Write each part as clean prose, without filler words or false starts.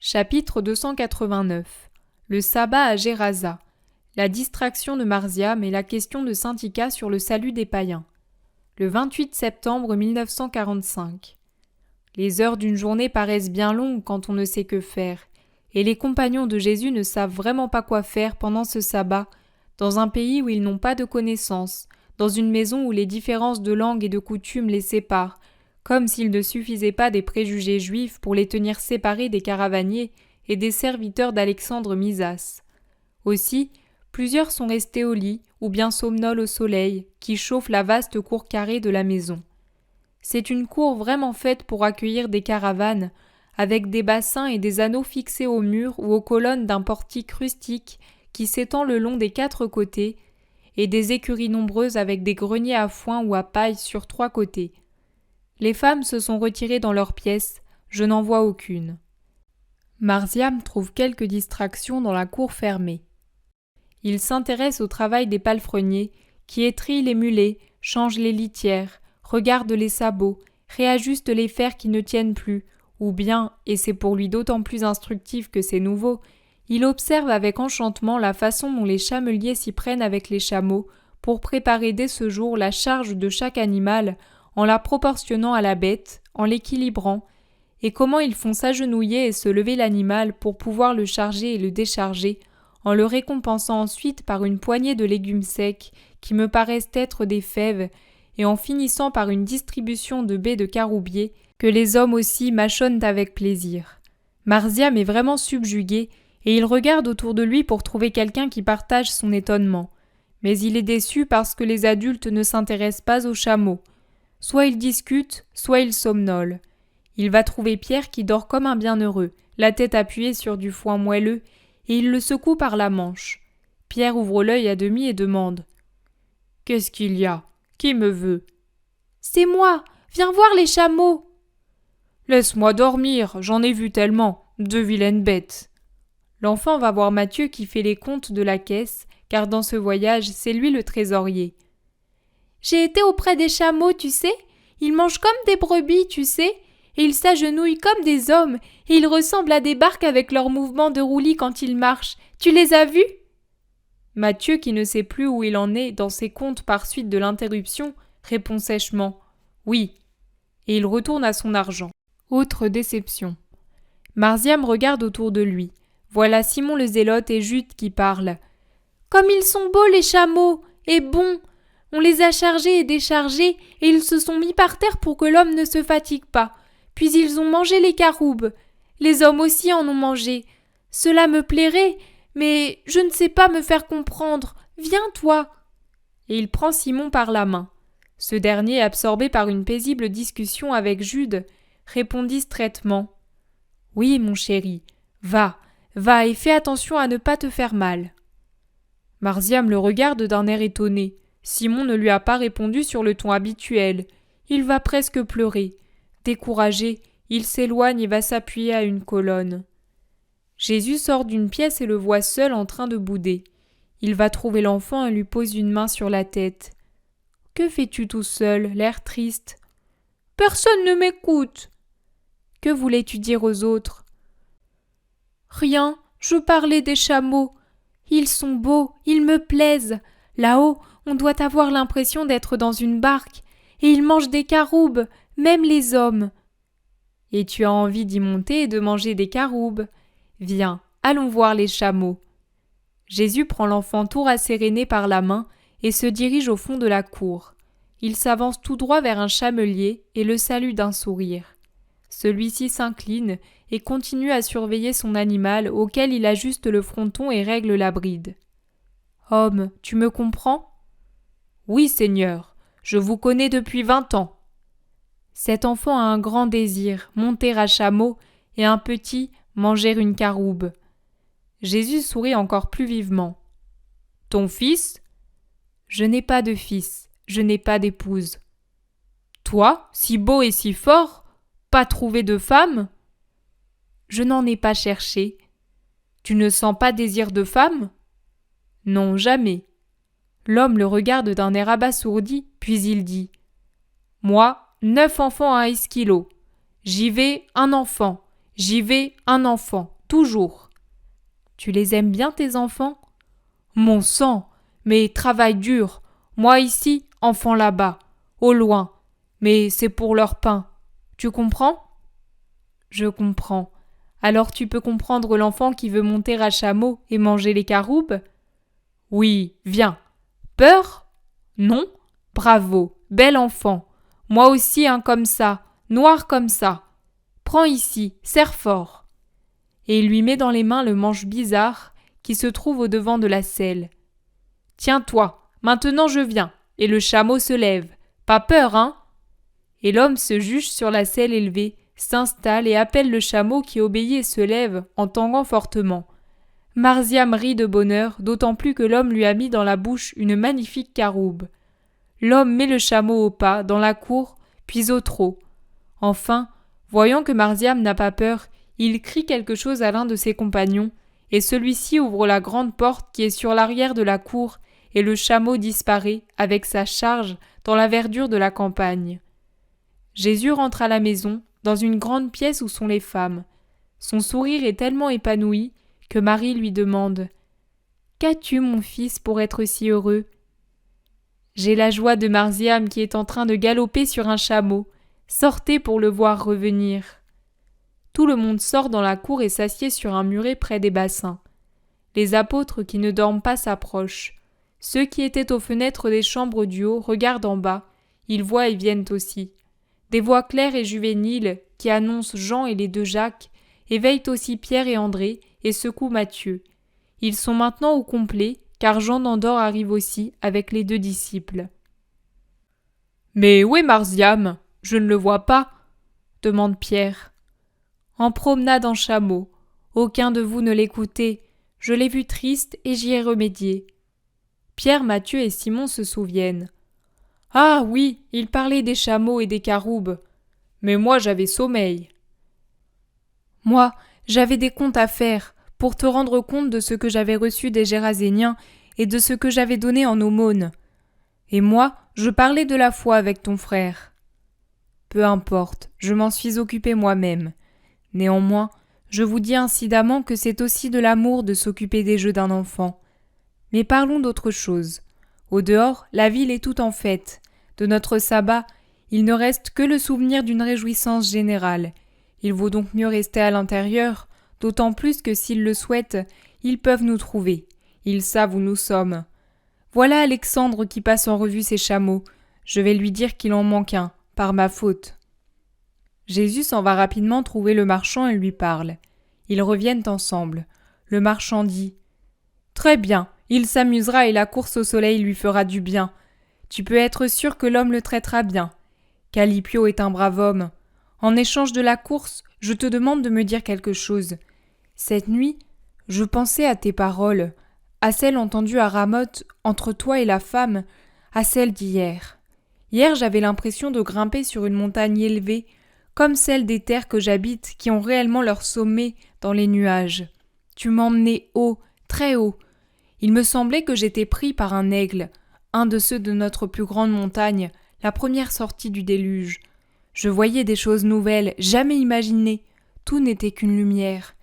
Chapitre 289. Le sabbat à Gérasa. La distraction de Marziam et la question de Syntycha sur le salut des païens. Le 28 septembre 1945. Les heures d'une journée paraissent bien longues quand on ne sait que faire, et les compagnons de Jésus ne savent vraiment pas quoi faire pendant ce sabbat, dans un pays où ils n'ont pas de connaissances, dans une maison où les différences de langue et de coutumes les séparent, comme s'il ne suffisait pas des préjugés juifs pour les tenir séparés des caravaniers et des serviteurs d'Alexandre Misas. Aussi, plusieurs sont restés au lit ou bien somnolent au soleil qui chauffe la vaste cour carrée de la maison. C'est une cour vraiment faite pour accueillir des caravanes, avec des bassins et des anneaux fixés au mur ou aux colonnes d'un portique rustique qui s'étend le long des 4 côtés, et des écuries nombreuses avec des greniers à foin ou à paille sur 3 côtés. Les femmes se sont retirées dans leurs pièces, je n'en vois aucune. Marziam trouve quelques distractions dans la cour fermée. Il s'intéresse au travail des palefreniers, qui étrillent les mulets, changent les litières, regardent les sabots, réajustent les fers qui ne tiennent plus, ou bien, et c'est pour lui d'autant plus instructif que c'est nouveau, il observe avec enchantement la façon dont les chameliers s'y prennent avec les chameaux pour préparer dès ce jour la charge de chaque animal en la proportionnant à la bête, en l'équilibrant, et comment ils font s'agenouiller et se lever l'animal pour pouvoir le charger et le décharger, en le récompensant ensuite par une poignée de légumes secs qui me paraissent être des fèves, et en finissant par une distribution de baies de caroubier que les hommes aussi mâchonnent avec plaisir. Marziam est vraiment subjugué, et il regarde autour de lui pour trouver quelqu'un qui partage son étonnement. Mais il est déçu parce que les adultes ne s'intéressent pas aux chameaux. Soit ils discutent, soit ils somnolent. Il va trouver Pierre qui dort comme un bienheureux, la tête appuyée sur du foin moelleux, et il le secoue par la manche. Pierre ouvre l'œil à demi et demande « Qu'est-ce qu'il y a ? Qui me veut ?»« C'est moi. Viens voir les chameaux. »« Laisse-moi dormir, j'en ai vu tellement, de vilaines bêtes. » L'enfant va voir Matthieu qui fait les comptes de la caisse, car dans ce voyage, c'est lui le trésorier. « J'ai été auprès des chameaux, tu sais. Ils mangent comme des brebis, tu sais. Et ils s'agenouillent comme des hommes, et ils ressemblent à des barques avec leurs mouvements de roulis quand ils marchent. Tu les as vus ?» Matthieu, qui ne sait plus où il en est dans ses comptes par suite de l'interruption, répond sèchement « Oui », et il retourne à son argent. Autre déception. Marziam regarde autour de lui. Voilà Simon le Zélote et Jude qui parlent. « Comme ils sont beaux les chameaux, et bons ! On les a chargés et déchargés, et ils se sont mis par terre pour que l'homme ne se fatigue pas. Puis ils ont mangé les caroubes. Les hommes aussi en ont mangé. Cela me plairait, mais je ne sais pas me faire comprendre. Viens, toi !» Et il prend Simon par la main. Ce dernier, absorbé par une paisible discussion avec Jude, répond distraitement « Oui, mon chéri, va et fais attention à ne pas te faire mal. » Marziam le regarde d'un air étonné. Simon ne lui a pas répondu sur le ton habituel. Il va presque pleurer. Découragé, il s'éloigne et va s'appuyer à une colonne. Jésus sort d'une pièce et le voit seul en train de bouder. Il va trouver l'enfant et lui pose une main sur la tête. « Que fais-tu tout seul, l'air triste ?»« Personne ne m'écoute. »« Que voulais-tu dire aux autres ?»« Rien, je parlais des chameaux. Ils sont beaux, ils me plaisent. Là-haut, on doit avoir l'impression d'être dans une barque, et ils mangent des caroubes, même les hommes. »« Et tu as envie d'y monter et de manger des caroubes. Viens, allons voir les chameaux. » Jésus prend l'enfant tout rasséréné par la main et se dirige au fond de la cour. Il s'avance tout droit vers un chamelier et le salue d'un sourire. Celui-ci s'incline et continue à surveiller son animal auquel il ajuste le fronton et règle la bride. « Homme, tu me comprends ?»« Oui, Seigneur, je vous connais depuis 20 ans. » Cet enfant a un grand désir, monter à chameau, et un petit, manger une caroube. Jésus sourit encore plus vivement. « Ton fils ? » ?»« Je n'ai pas de fils, je n'ai pas d'épouse. »« Toi, si beau et si fort, pas trouvé de femme ? » ?»« Je n'en ai pas cherché. »« Tu ne sens pas désir de femme ? » ?»« Non, jamais. » L'homme le regarde d'un air abasourdi, puis il dit « Moi, 9 enfants à Esquilo. J'y vais un enfant, toujours. Tu les aimes bien, tes enfants ? Mon sang, mais travail dur. Moi ici, enfant là-bas, au loin. Mais c'est pour leur pain. Tu comprends ? Je comprends. Alors tu peux comprendre l'enfant qui veut monter à chameau et manger les caroubes ? Oui, viens. Peur ? Non ? Bravo, bel enfant. Moi aussi un comme ça, noir comme ça. Prends ici, serre fort. Et il lui met dans les mains le manche bizarre qui se trouve au devant de la selle. Tiens-toi, maintenant je viens. Et le chameau se lève. Pas peur, hein ? Et l'homme se juche sur la selle élevée, s'installe et appelle le chameau qui obéit et se lève en tanguant fortement. Marziam rit de bonheur, d'autant plus que l'homme lui a mis dans la bouche une magnifique caroube. L'homme met le chameau au pas, dans la cour, puis au trot. Enfin, voyant que Marziam n'a pas peur, il crie quelque chose à l'un de ses compagnons, et celui-ci ouvre la grande porte qui est sur l'arrière de la cour, et le chameau disparaît, avec sa charge, dans la verdure de la campagne. Jésus rentre à la maison, dans une grande pièce où sont les femmes. Son sourire est tellement épanoui que Marie lui demande « Qu'as-tu, mon fils, pour être si heureux ?» J'ai la joie de Marziam qui est en train de galoper sur un chameau. Sortez pour le voir revenir. Tout le monde sort dans la cour et s'assied sur un muret près des bassins. Les apôtres qui ne dorment pas s'approchent. Ceux qui étaient aux fenêtres des chambres du haut regardent en bas. Ils voient et viennent aussi. Des voix claires et juvéniles qui annoncent Jean et les deux Jacques éveillent aussi Pierre et André et secouent Matthieu. Ils sont maintenant au complet, car Jean d'Andorre arrive aussi avec les 2 disciples. « Mais où est Marziam ? Je ne le vois pas, » demande Pierre. « En promenade en chameau. Aucun de vous ne l'écoutait. Je l'ai vu triste et j'y ai remédié. » Pierre, Matthieu et Simon se souviennent. « Ah oui, il parlait des chameaux et des caroubes. Mais moi j'avais sommeil. » « Moi, j'avais des comptes à faire, pour te rendre compte de ce que j'avais reçu des Géraséniens et de ce que j'avais donné en aumône. Et moi, je parlais de la foi avec ton frère. Peu importe, je m'en suis occupé moi-même. Néanmoins, je vous dis incidemment que c'est aussi de l'amour de s'occuper des jeux d'un enfant. Mais parlons d'autre chose. Au dehors, la ville est toute en fête. De notre sabbat, il ne reste que le souvenir d'une réjouissance générale. Il vaut donc mieux rester à l'intérieur, d'autant plus que s'ils le souhaitent, ils peuvent nous trouver. Ils savent où nous sommes. Voilà Alexandre qui passe en revue ses chameaux. Je vais lui dire qu'il en manque un, par ma faute. Jésus s'en va rapidement trouver le marchand et lui parle. Ils reviennent ensemble. Le marchand dit « Très bien, il s'amusera et la course au soleil lui fera du bien. Tu peux être sûr que l'homme le traitera bien. Calipio est un brave homme. En échange de la course, je te demande de me dire quelque chose. Cette nuit, je pensais à tes paroles, à celles entendues à Ramoth entre toi et la femme, à celles d'hier. Hier, j'avais l'impression de grimper sur une montagne élevée, comme celle des terres que j'habite qui ont réellement leur sommet dans les nuages. Tu m'emmenais haut, très haut. Il me semblait que j'étais pris par un aigle, un de ceux de notre plus grande montagne, la première sortie du déluge. Je voyais des choses nouvelles, jamais imaginées. Tout n'était qu'une lumière.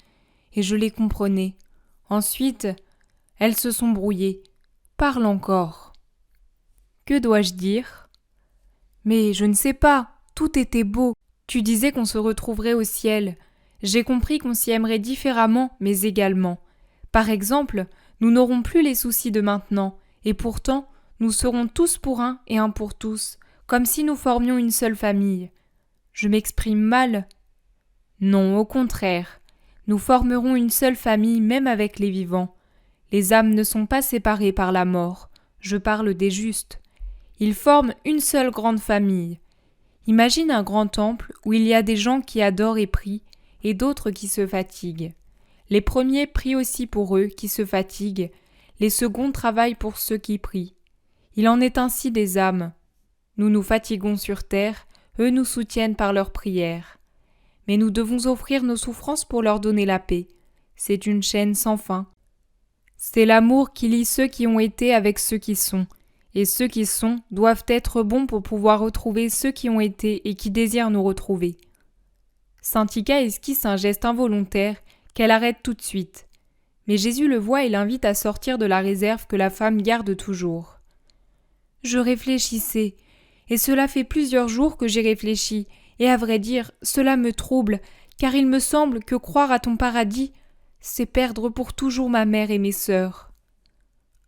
Et je les comprenais. Ensuite, elles se sont brouillées. Parle encore. Que dois-je dire ? Mais je ne sais pas, tout était beau. Tu disais qu'on se retrouverait au ciel. J'ai compris qu'on s'y aimerait différemment, mais également. Par exemple, nous n'aurons plus les soucis de maintenant, et pourtant, nous serons tous pour un et un pour tous, comme si nous formions une seule famille. Je m'exprime mal ? Non, au contraire. Nous formerons une seule famille même avec les vivants. Les âmes ne sont pas séparées par la mort. Je parle des justes. Ils forment une seule grande famille. Imagine un grand temple où il y a des gens qui adorent et prient, et d'autres qui se fatiguent. Les premiers prient aussi pour eux qui se fatiguent, les seconds travaillent pour ceux qui prient. Il en est ainsi des âmes. Nous nous fatiguons sur terre, eux nous soutiennent par leurs prières. Mais nous devons offrir nos souffrances pour leur donner la paix. C'est une chaîne sans fin. C'est l'amour qui lie ceux qui ont été avec ceux qui sont. Et ceux qui sont doivent être bons pour pouvoir retrouver ceux qui ont été et qui désirent nous retrouver. Saint Ika esquisse un geste involontaire qu'elle arrête tout de suite. Mais Jésus le voit et l'invite à sortir de la réserve que la femme garde toujours. Je réfléchissais, et cela fait plusieurs jours que j'ai réfléchi, et à vrai dire, cela me trouble, car il me semble que croire à ton paradis, c'est perdre pour toujours ma mère et mes sœurs.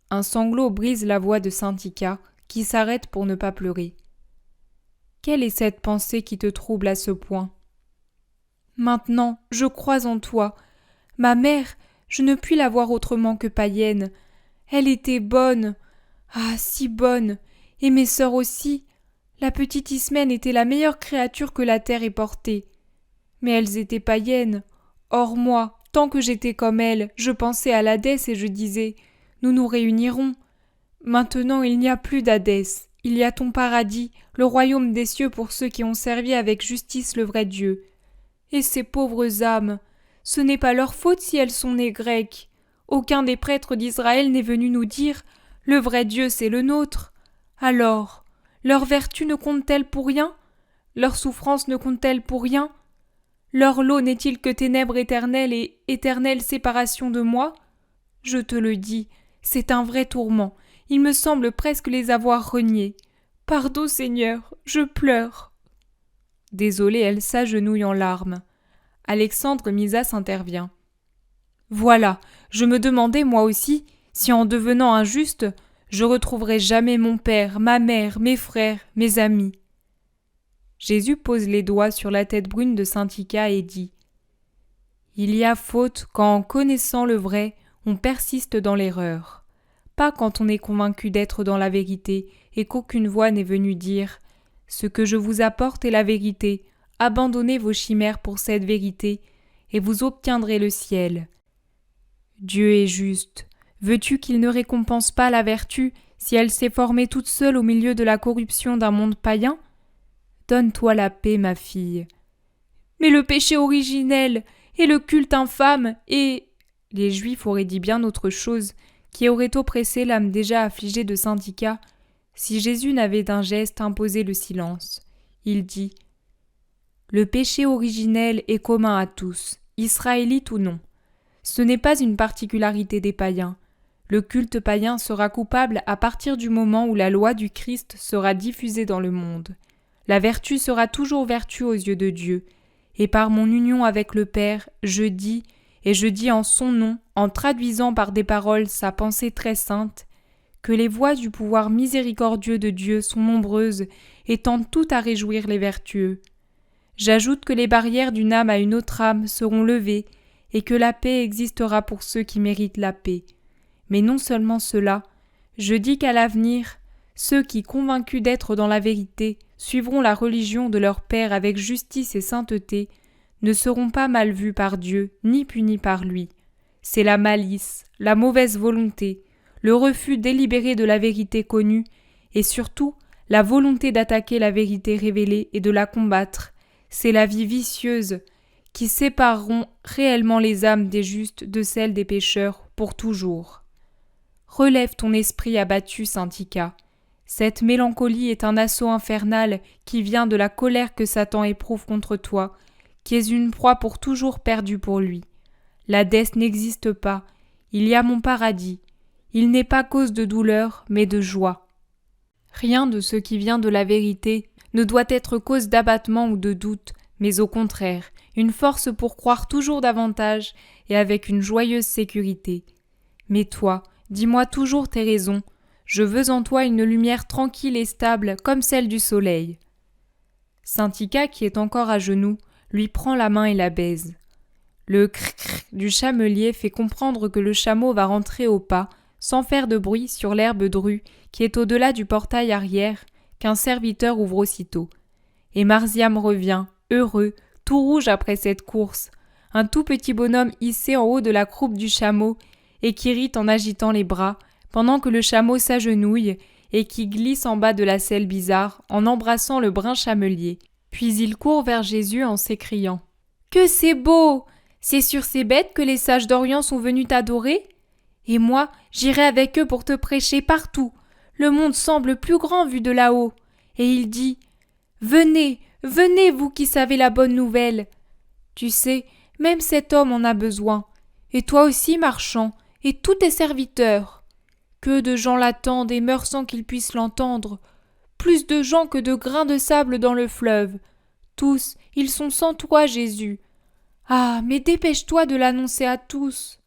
Un sanglot brise la voix de Saint-Ika, qui s'arrête pour ne pas pleurer. Quelle est cette pensée qui te trouble à ce point? Maintenant, je crois en toi. Ma mère, je ne puis la voir autrement que païenne. Elle était bonne. Ah, si bonne. Et mes sœurs aussi. La petite Ismène était la meilleure créature que la terre ait portée. Mais elles étaient païennes. Or moi, tant que j'étais comme elles, je pensais à l'Hadès et je disais « Nous nous réunirons ». Maintenant il n'y a plus d'Hadès. Il y a ton paradis, le royaume des cieux pour ceux qui ont servi avec justice le vrai Dieu. Et ces pauvres âmes, ce n'est pas leur faute si elles sont nées grecques. Aucun des prêtres d'Israël n'est venu nous dire « Le vrai Dieu, c'est le nôtre ». Alors, leur vertu ne compte-t-elle pour rien? Leur souffrance ne compte-t-elle pour rien? Leur lot n'est-il que ténèbres éternelles et éternelle séparation de moi? Je te le dis, c'est un vrai tourment. Il me semble presque les avoir reniés. Pardon, Seigneur, je pleure. Désolée, elle s'agenouille en larmes. Alexandre Misas intervient. Voilà, je me demandais moi aussi si en devenant injuste, je retrouverais jamais mon père, ma mère, mes frères, mes amis. Jésus pose les doigts sur la tête brune de Saint-Ika et dit « Il y a faute quand, en connaissant le vrai, on persiste dans l'erreur. Pas quand on est convaincu d'être dans la vérité et qu'aucune voix n'est venue dire « Ce que je vous apporte est la vérité, abandonnez vos chimères pour cette vérité, et vous obtiendrez le ciel. » Dieu est juste. Veux-tu qu'il ne récompense pas la vertu si elle s'est formée toute seule au milieu de la corruption d'un monde païen? Donne-toi la paix, ma fille. Mais le péché originel, et le culte infâme, et... Les Juifs auraient dit bien autre chose, qui aurait oppressé l'âme déjà affligée de Saint-Ika, si Jésus n'avait d'un geste imposé le silence. Il dit « Le péché originel est commun à tous, israélites ou non. Ce n'est pas une particularité des païens. Le culte païen sera coupable à partir du moment où la loi du Christ sera diffusée dans le monde. La vertu sera toujours vertu aux yeux de Dieu, et par mon union avec le Père, je dis, et je dis en son nom, en traduisant par des paroles sa pensée très sainte, que les voies du pouvoir miséricordieux de Dieu sont nombreuses et tendent toutes à réjouir les vertueux. J'ajoute que les barrières d'une âme à une autre âme seront levées et que la paix existera pour ceux qui méritent la paix. Mais non seulement cela, je dis qu'à l'avenir, ceux qui, convaincus d'être dans la vérité, suivront la religion de leur Père avec justice et sainteté, ne seront pas mal vus par Dieu ni punis par lui. C'est la malice, la mauvaise volonté, le refus délibéré de la vérité connue et surtout la volonté d'attaquer la vérité révélée et de la combattre. C'est la vie vicieuse qui sépareront réellement les âmes des justes de celles des pécheurs pour toujours. Relève ton esprit abattu, Saint-Ika. Cette mélancolie est un assaut infernal qui vient de la colère que Satan éprouve contre toi, qui es une proie pour toujours perdue pour lui. L'Hadès n'existe pas, il y a mon paradis. Il n'est pas cause de douleur, mais de joie. Rien de ce qui vient de la vérité ne doit être cause d'abattement ou de doute, mais au contraire, une force pour croire toujours davantage et avec une joyeuse sécurité. Mais toi, dis-moi toujours tes raisons. Je veux en toi une lumière tranquille et stable comme celle du soleil. Saint-Ika, qui est encore à genoux, lui prend la main et la baise. Le crrr du chamelier fait comprendre que le chameau va rentrer au pas, sans faire de bruit, sur l'herbe drue qui est au-delà du portail arrière, qu'un serviteur ouvre aussitôt. Et Marziam revient, heureux, tout rouge après cette course, un tout petit bonhomme hissé en haut de la croupe du chameau et qui rit en agitant les bras, pendant que le chameau s'agenouille et qui glisse en bas de la selle bizarre en embrassant le brun chamelier. Puis il court vers Jésus en s'écriant « Que c'est beau! C'est sur ces bêtes que les sages d'Orient sont venus t'adorer? Et moi, j'irai avec eux pour te prêcher partout. Le monde semble plus grand vu de là-haut. » Et il dit « Venez, venez, vous qui savez la bonne nouvelle. Tu sais, Même cet homme en a besoin. Et toi aussi, marchand, et tous tes serviteurs. Que de gens l'attendent et meurent sans qu'ils puissent l'entendre. Plus de gens que de grains de sable dans le fleuve. Tous, ils sont sans toi, Jésus. Ah, mais dépêche-toi de l'annoncer à tous.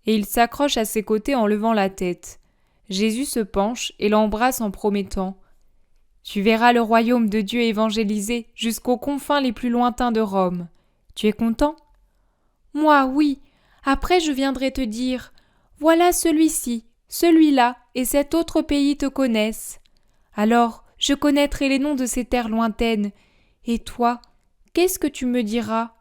Et il s'accroche à ses côtés en levant la tête. Jésus se penche et l'embrasse en promettant « Tu verras le royaume de Dieu évangélisé jusqu'aux confins les plus lointains de Rome. Tu es content ?» Moi, oui. Après, je viendrai te dire « Voilà celui-ci, celui-là et cet autre pays te connaissent. » Alors, je connaîtrai les noms de ces terres lointaines. Et toi, qu'est-ce que tu me diras ?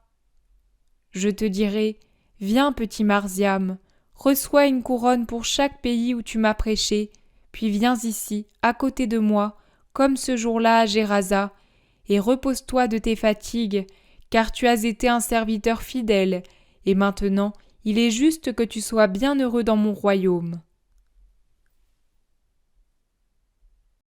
Je te dirai « Viens, petit Marziam, reçois une couronne pour chaque pays où tu m'as prêché, puis viens ici, à côté de moi, comme ce jour-là à Gérasa, et repose-toi de tes fatigues, car tu as été un serviteur fidèle, et maintenant il est juste que tu sois bien heureux dans mon royaume. »